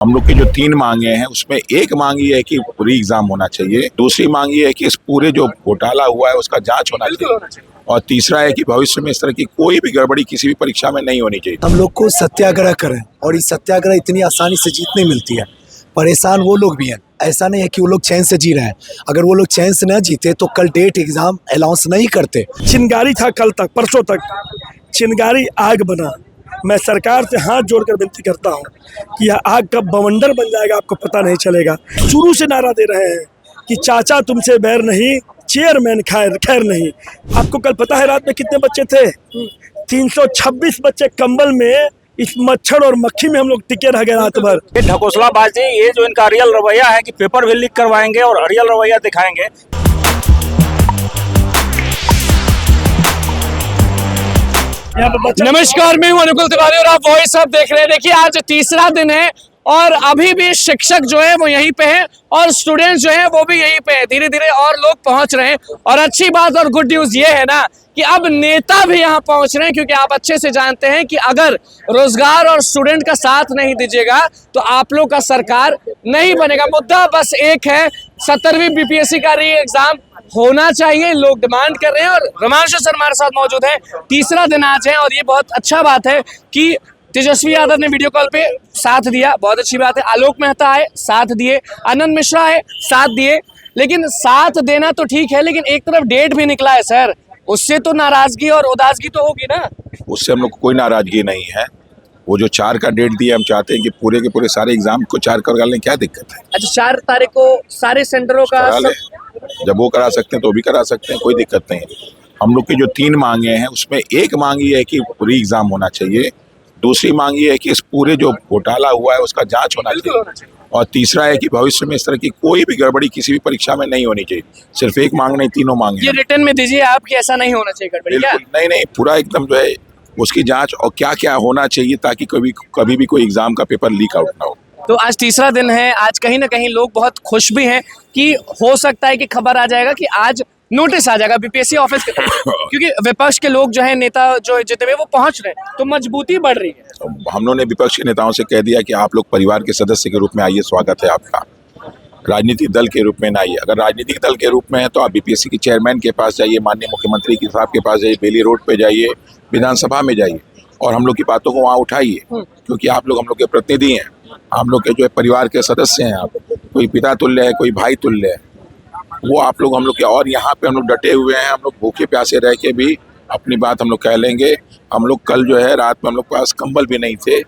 हम लोग की जो 3 मांगे हैं उसमें एक मांग ये है कि पूरी एग्जाम होना चाहिए, दूसरी मांग ये है कि इस पूरे जो घोटाला हुआ है उसका जांच होना चाहिए, और तीसरा है कि भविष्य में इस तरह की कोई भी गड़बड़ी किसी भी परीक्षा में नहीं होनी चाहिए। हम लोग को सत्याग्रह करें, और इस सत्याग्रह इतनी आसानी से जीत नहीं मिलती है। परेशान वो लोग भी हैं, ऐसा नहीं है कि वो लोग चैन से जी रहे हैं। अगर वो लोग चैन से न जीते तो कल डेट एग्जाम अनाउंस नहीं करते। चिंगारी था कल तक, परसों तक चिंगारी आग बना। मैं सरकार से हाथ जोड़कर विनती करता हूँ कि यह आग कब बवंडर बन जाएगा आपको पता नहीं चलेगा। शुरू से नारा दे रहे हैं कि चाचा तुमसे बैर नहीं, चेयरमैन खैर नहीं। आपको कल पता है रात में कितने बच्चे थे? 326 बच्चे कंबल में इस मच्छर और मक्खी में हम लोग टिके रह गए रात भर। ये ढकोसलाबाजी, ये जो इनका रियल रवैया है कि पेपर भी लीक करवाएंगे और रियल रवैया दिखाएंगे। नमस्कार, मैं हूं अनुकुल तिवारी और आप वॉइस ऑफ देख रहे हैं। देखिए, आज तीसरा दिन है और अभी भी शिक्षक जो है वो यहीं पे हैं और स्टूडेंट्स जो है वो भी यहीं पे हैं। धीरे धीरे और लोग पहुंच रहे हैं और अच्छी बात और गुड न्यूज ये है ना कि अब नेता भी यहाँ पहुंच रहे हैं, क्योंकि आप अच्छे से जानते हैं कि अगर रोजगार और स्टूडेंट का साथ नहीं दीजिएगा तो आप लोग का सरकार नहीं बनेगा। मुद्दा बस एक है, 17वीं बीपीएससी का री एग्जाम होना चाहिए, लोग डिमांड कर रहे हैं और रोमांशु सर हमारे साथ मौजूद है। तीसरा दिन आज है और ये बहुत अच्छा बात है कि तेजस्वी यादव ने वीडियो कॉल पे साथ दिया, बहुत अच्छी बात है। आलोक मेहता आए, साथ दिए। आनंद मिश्रा आए, साथ दिए। लेकिन साथ देना तो ठीक है, लेकिन एक तरफ डेट भी निकला है सर, उससे तो नाराजगी और उदासगी तो होगी ना। उससे हम लोग को कोई नाराजगी नहीं है। वो जो 4 का डेट दिया, हम चाहते हैं कि पूरे के पूरे सारे एग्जाम को 4 कर लें, क्या दिक्कत है? अच्छा, 4 तारीख को सारे सेंटरों का जब वो करा सकते हैं तो भी करा सकते हैं, कोई दिक्कत नहीं है। हम लोग की जो 3 मांगे हैं उसमें एक मांग ये है कि पूरी एग्जाम होना चाहिए, दूसरी मांग ये है कि इस पूरे जो घोटाला हुआ है उसका जांच होना चाहिए, और तीसरा है कि भविष्य में इस तरह की कोई भी गड़बड़ी किसी भी परीक्षा में नहीं होनी चाहिए। सिर्फ एक मांग नहीं, तीनों मांगे। ये रिटर्न में दीजिए आप कि ऐसा नहीं होना चाहिए गड़बड़ी। क्या? बिल्कुल नहीं, पूरा एकदम जो है उसकी जांच और क्या क्या होना चाहिए ताकि कभी भी कोई एग्जाम का पेपर लीक आउट ना हो। तो आज तीसरा दिन है, आज कहीं ना कहीं लोग बहुत खुश भी हैं कि हो सकता है कि खबर आ जाएगा कि आज नोटिस आ जाएगा बीपीएससी ऑफिस के, क्योंकि विपक्ष के लोग जो है, नेता जो जितने भी वो पहुंच रहे हैं, तो मजबूती बढ़ रही है। हम लोगों ने विपक्ष के नेताओं से कह दिया कि आप लोग परिवार के सदस्य के रूप में आइए, स्वागत है आपका। राजनीतिक दल के रूप में ना आइए। अगर राजनीतिक दल के रूप में है तो आप बीपीएससी के चेयरमैन के पास जाइए, माननीय मुख्यमंत्री के साहब के पास जाइए, बेली रोड पे जाइए, विधानसभा में जाइए और हम लोग की बातों को वहाँ उठाइए, क्योंकि आप लोग हम लोग के प्रतिनिधि हैं, हम लोग के जो है परिवार के सदस्य हैं। आप कोई पिता तुल्य है, कोई भाई तुल्य है, वो आप लोग हम लोग के। और यहाँ पे हम लोग डटे हुए हैं, हम लोग भूखे प्यासे रह के भी अपनी बात हम लोग कह लेंगे। हम लोग कल जो है रात में हम लोग के पास कंबल भी नहीं थे।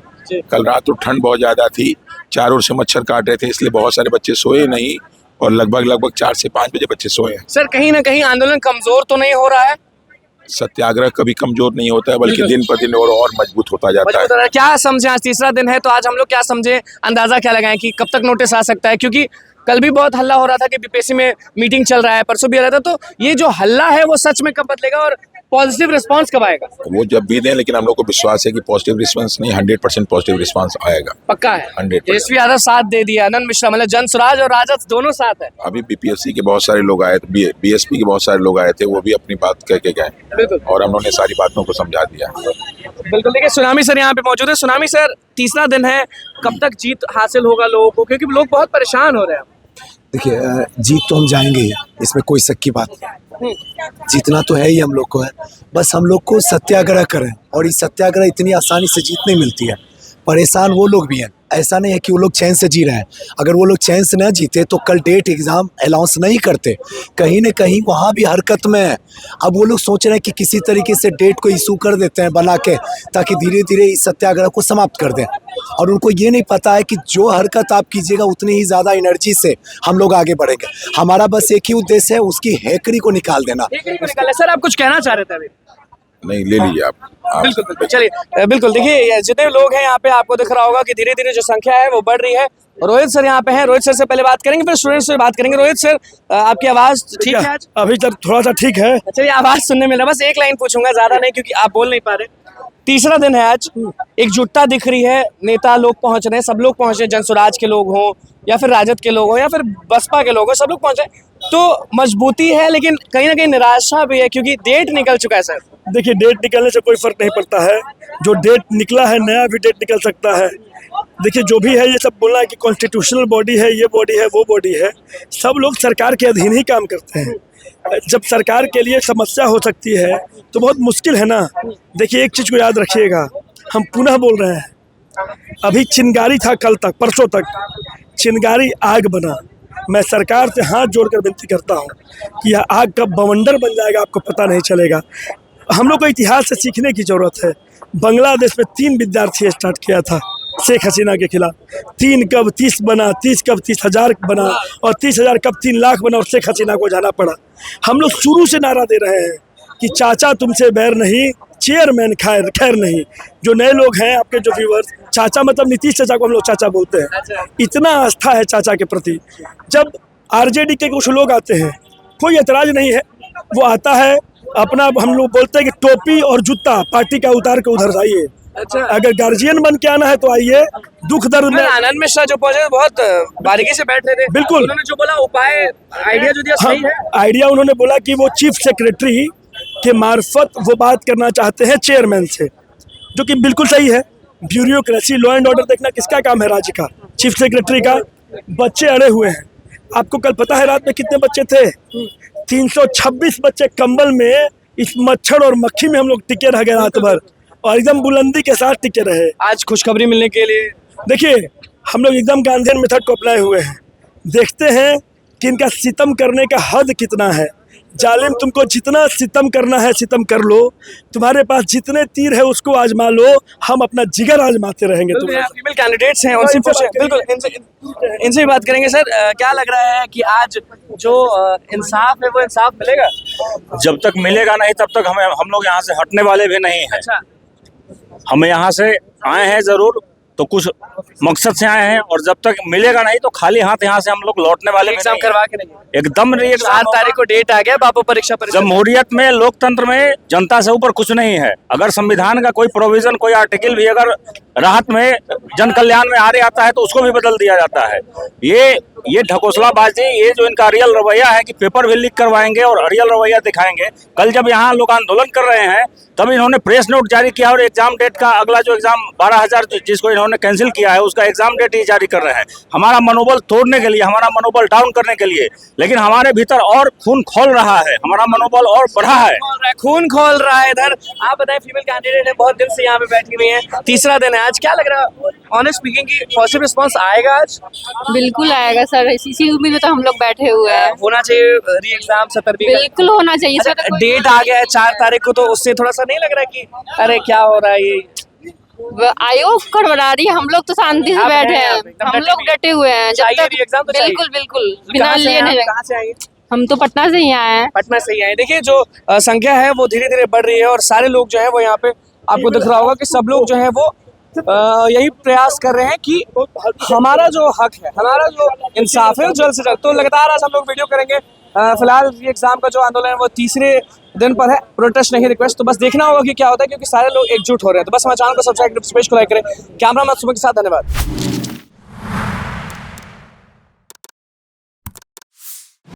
कल रात तो ठंड बहुत ज़्यादा थी, चारों ओर से मच्छर काट रहे थे, इसलिए बहुत सारे बच्चे सोए नहीं और लगभग 4 से 5 बजे बच्चे सोए हैं। सर, कहीं ना कहीं आंदोलन कमजोर तो नहीं हो रहा है? सत्याग्रह कभी कमजोर नहीं होता है, बल्कि दिन पर दिन और मजबूत होता जाता है। क्या समझे, आज तीसरा दिन है तो आज हम लोग क्या समझे, अंदाजा क्या लगाएं कि कब तक नोटिस आ सकता है? क्योंकि कल भी बहुत हल्ला हो रहा था कि बीपीएससी में मीटिंग चल रहा है, परसों भी आ रहा था, तो ये जो हल्ला है वो सच में कब बदलेगा और पॉजिटिव रिस्पांस कब आएगा? वो जब भी दें, लेकिन हम लोग को विश्वास है कि पॉजिटिव रिस्पांस नहीं, 100% पॉजिटिव रिस्पांस आएगा। पक्का है? 100%। तेजस्वी यादव साथ दे दिया, आनंद मिश्रा, मतलब जन स्वराज और राजद दोनों साथ है। अभी बीपीएससी के बहुत सारे लोग आए थे, बीएसपी के बहुत सारे लोग आए थे, वो भी अपनी बात कह के गए और हम लोगों ने सारी बातों को समझा दिया। बिल्कुल। देखिए, सुनामी सर यहाँ पे मौजूद है। सुनामी सर, तीसरा दिन है, कब तक जीत हासिल होगा लोगों को, क्योंकि लोग बहुत परेशान हो रहे हैं? देखिए, जीत तो हम जाएंगे ही, इसमें कोई शक की बात नहीं। जीतना तो है ही हम लोग को है, बस हम लोग को सत्याग्रह करें, और इस सत्याग्रह इतनी आसानी से जीत नहीं मिलती है। परेशान वो लोग भी हैं, ऐसा नहीं है कि वो लोग चैन से जी रहे हैं। अगर वो लोग चैन से न जीते तो कल डेट एग्जाम अनाउंस नहीं करते। कहीं न कहीं वहाँ भी हरकत में है। अब वो लोग सोच रहे हैं कि किसी तरीके से डेट को इशू कर देते हैं बना के, ताकि धीरे धीरे इस सत्याग्रह को समाप्त कर दें। और उनको ये नहीं पता है कि जो हरकत आप कीजिएगा उतनी ही ज़्यादा एनर्जी से हम लोग आगे बढ़ेंगे। हमारा बस एक ही उद्देश्य है, उसकी हैकरी को निकाल देना। सर, आप कुछ कहना चाह रहे थे अभी? नहीं, ले लीजिए आप। बिल्कुल, चलिए। बिल्कुल, देखिए जितने लोग हैं यहाँ पे, आपको दिख रहा होगा कि धीरे धीरे जो संख्या है वो बढ़ रही है। रोहित सर यहाँ पे हैं, रोहित सर से पहले बात करेंगे, फिर स्टूडेंट्स से बात करेंगे। रोहित सर, आपकी आवाज ठीक है आज? अभी तक थोड़ा सा ठीक है। अच्छा, ये आवाज सुनने में बस एक लाइन पूछूंगा, ज्यादा नहीं, क्योंकि आप बोल नहीं पा रहे। तीसरा दिन है आज, एकजुटता दिख रही है, नेता लोग पहुंच रहे हैं, सब लोग पहुंच रहे हैं, जन स्वराज के लोग हों या फिर राजद के लोग हों या फिर बसपा के लोग हों, सब लोग पहुंच रहे हैं, तो मजबूती है, लेकिन कहीं ना कहीं निराशा भी है क्योंकि डेट निकल चुका है। सर देखिए, डेट निकलने से कोई फर्क नहीं पड़ता है, जो डेट निकला है नया भी डेट निकल सकता है, देखिए जो भी है ये सब बोलना है कि कॉन्स्टिट्यूशनल बॉडी है, ये बॉडी है, वो बॉडी है, सब लोग सरकार के अधीन ही काम करते हैं। जब सरकार के लिए समस्या हो सकती है तो बहुत मुश्किल है ना। देखिए एक चीज़ को याद रखिएगा, हम पुनः बोल रहे हैं, अभी चिंगारी था कल तक, परसों तक चिंगारी आग बना। मैं सरकार से हाथ जोड़कर विनती करता हूँ कि यह आग कब बवंडर बन जाएगा आपको पता नहीं चलेगा। हम लोग को इतिहास से सीखने की ज़रूरत है। बांग्लादेश में 3 विद्यार्थी स्टार्ट किया था शेख हसीना के खिलाफ, 3 कब 30 बना, 30 कब 30,000 बना, और 30,000 कब 3 लाख बना, और शेख हसीना को जाना पड़ा। हम लोग शुरू से नारा दे रहे हैं कि चाचा तुमसे बैर नहीं, चेयरमैन खैर नहीं। जो नए लोग हैं आपके जो व्यूअर्स, चाचा मतलब नीतीश चाचा को हम लोग चाचा बोलते हैं। इतना आस्था है चाचा के प्रति। जब आरजेडी के कुछ लोग आते हैं, कोई एतराज नहीं है, वो आता है अपना, हम लोग बोलते हैं कि टोपी और जूता पार्टी का उतार के उधर जाइए। अच्छा, अगर गार्जियन बन के आना है तो आइए। दुख दर्द में आनंद मिश्रा जो पहुंचे बहुत बारीकी से बैठ रहे थे। बिल्कुल। उन्होंने जो बोला उपाय, आइडिया जो दिया सही है। आइडिया उन्होंने बोला कि वो चीफ सेक्रेटरी के मार्फत वो बात करना चाहते हैं चेयरमैन से, जो कि बिल्कुल सही है। ब्यूरोक्रेसी, लॉ एंड ऑर्डर देखना किसका काम है? राज्य का, चीफ सेक्रेटरी का। बच्चे अड़े हुए हैं। आपको कल पता है रात में कितने बच्चे थे? 326 बच्चे कंबल में, इस मच्छर और मक्खी में हम लोग टिके रह गए रात भर, और एकदम बुलंदी के साथ टिके रहे। आज खुशखबरी मिलने के लिए देखिए हम लोग एकदम गांधीयन मेथड को अपनाए हुए हैं। देखते हैं कि इनका सितम करने का हद कितना है। जालिम, तुमको जितना सितम करना है सितम कर लो, तुम्हारे पास जितने तीर है उसको आजमा लो, हम अपना जिगर आजमाते रहेंगे। फीमेल कैंडिडेट्स हैं, उनसे पूछे, बिल्कुल इनसे भी बात करेंगे। सर क्या लग रहा है कि आज जो इंसाफ है वो इंसाफ मिलेगा? जब तक मिलेगा नहीं तब तक हम लोग यहाँ से हटने वाले भी नहीं हैं। अच्छा, हम यहाँ से आए हैं जरूर, तो कुछ मकसद से आए हैं, और जब तक मिलेगा नहीं तो खाली हाथ यहाँ से हम लोग लौटने वाले भी एग्जाम नहीं करवा के नहीं। हैं। एकदम नहीं। 7 तारीख को डेट आ गया, बापू परीक्षा पर। जमहूरियत में, लोकतंत्र में जनता से ऊपर कुछ नहीं है। अगर संविधान का कोई प्रोविजन, कोई आर्टिकल भी अगर राहत में, जन कल्याण में आ रहा आता है तो उसको भी बदल दिया जाता है। ये ढकोसलाबाजी, ये जो इनका रियल रवैया है कि पेपर भी लीक करवाएंगे और रियल रवैया दिखाएंगे। कल जब यहाँ लोग आंदोलन कर रहे हैं तब इन्होंने प्रेस नोट जारी किया और एग्जाम डेट का, अगला जो एग्जाम 12,000 जिसको इन्होंने कैंसिल किया है उसका एग्जाम डेट ही जारी कर रहे हैं, हमारा मनोबल तोड़ने के लिए, हमारा मनोबल डाउन करने के लिए। लेकिन हमारे भीतर और खून खोल रहा है, हमारा मनोबल और बढ़ा है, खून खोल रहा है इधर। आप बताएं, फीमेल कैंडिडेट है, बहुत दिन से यहाँ पे बैठी हुई है, तीसरा दिन है आज, क्या लग रहा है? ऑनेस्ट स्पीकिंग की पॉजिटिव रिस्पांस आएगा आज? बिल्कुल आएगा सर, इसी उम्मीद में तो हम लोग बैठे हुए हैं। होना चाहिए री एग्जाम 17वीं का। बिल्कुल होना चाहिए सर। अच्छा, डेट आ गया है 4 तारीख को, तो उससे थोड़ा सा नहीं लग रहा है कि अरे क्या हो रहा है? ये आयोग गड़बड़ा रही है, हम लोग तो शांति से आप बैठे हैं, हैं, आप एकदम हम डटे लोग हुए हैं। डटे हुए हैं। जब चाहिए तक re-exam तो चाहिए। बिल्कुल बिल्कुल बिना कहाँ से लिए हैं नहीं आप? रहेंगे। कहाँ से आएंगे? हम तो पटना से ही आए हैं। पटना से ही आए। देखिए जो संख्या है वो धीरे धीरे बढ़ रही है, और सारे लोग जो है वो यहाँ पे आपको दिख रहा होगा कि सब लोग जो है वो यही प्रयास कर रहे हैं कि हमारा जो हक है, हमारा जो इंसाफ है जल्द से जल्द। तो लगातार आज हम लोग वीडियो करेंगे। फिलहाल ये एग्जाम का जो आंदोलन है वो तीसरे दिन पर है, प्रोटेस्ट नहीं रिक्वेस्ट। तो बस देखना होगा कि क्या होता है, क्योंकि सारे लोग एकजुट हो रहे हैं। तो बस हमारे चैनल को सब्सक्राइब, पेज को लाइक करें। कैमरा मैन सुबह के साथ, धन्यवाद।